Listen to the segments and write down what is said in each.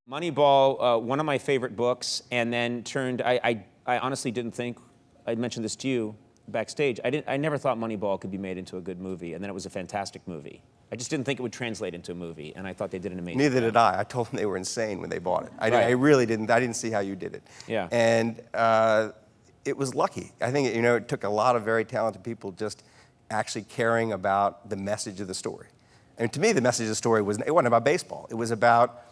Moneyball, one of my favorite books, and then I honestly didn't think, I mentioned this to you backstage, I never thought Moneyball could be made into a good movie, and then it was a fantastic movie. I just didn't think it would translate into a movie, and I thought they did an amazing Neither job. did I. I told them they were insane when they bought it. Right. I really didn't. I didn't see how you did it. Yeah. And it was lucky. I think it took a lot of very talented people just actually caring about the message of the story. And to me, the message of the story it wasn't about baseball. It was about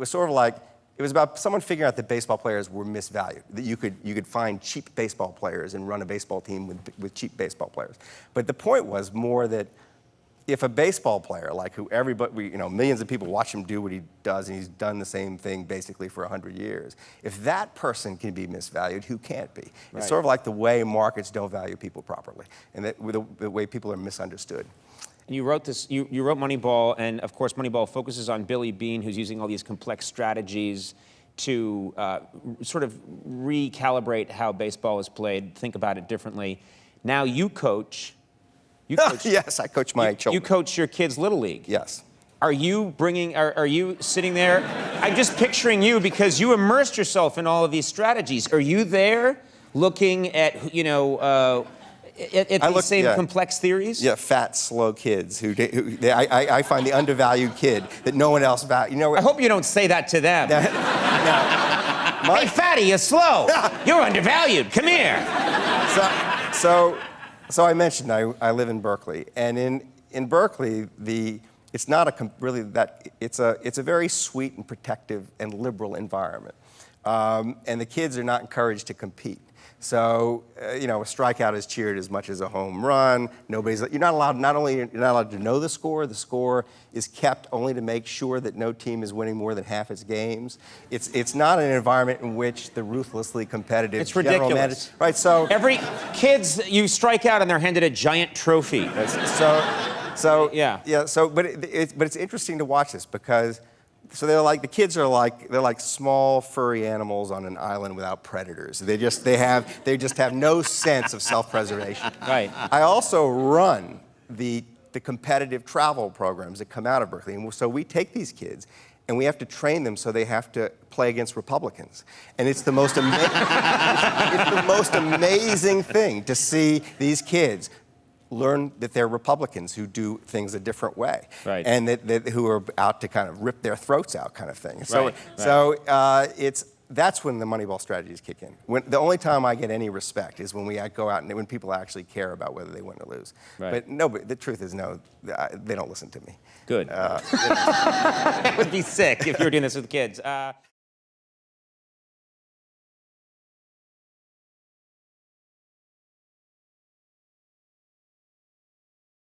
someone figuring out that baseball players were misvalued, that you could find cheap baseball players and run a baseball team with cheap baseball players. But the point was more that if a baseball player, like who everybody, millions of people watch him do what he does, and he's done the same thing basically for 100 years, if that person can be misvalued, who can't be? Right. It's sort of like the way markets don't value people properly, and the way people are misunderstood. And you wrote this, you wrote Moneyball, and of course Moneyball focuses on Billy Beane, who's using all these complex strategies to sort of recalibrate how baseball is played, think about it differently. Now you coach. Yes, I coach my children. You coach your kids' Little League. Yes. Are you sitting there? I'm just picturing you because you immersed yourself in all of these strategies. Are you there looking at, at these same complex theories? Yeah, fat, slow kids I find the undervalued kid that no one else values. I hope you don't say that to them. Hey, fatty, you're slow. You're undervalued. Come here. So I mentioned I live in Berkeley, and in Berkeley it's not it's a very sweet and protective and liberal environment, and the kids are not encouraged to compete. So a strikeout is cheered as much as a home run. You're not allowed to know the score is kept only to make sure that no team is winning more than half its games. It's not an environment in which the ruthlessly competitive It's ridiculous. Right, so every kids, you strike out and they're handed a giant trophy. But it's interesting to watch this because the kids are like small furry animals on an island without predators. They just have no sense of self-preservation. Right. I also run the competitive travel programs that come out of Berkeley, and so we take these kids and we have to train them so they have to play against Republicans. And it's the most amazing thing to see these kids learn that they're Republicans who do things a different way, right. And who are out to kind of rip their throats out, kind of thing. That's when the Moneyball strategies kick in. The only time I get any respect is when we go out and when people actually care about whether they win or lose. Right. But the truth is, no, they don't listen to me. Good. It would be sick if you were doing this with kids.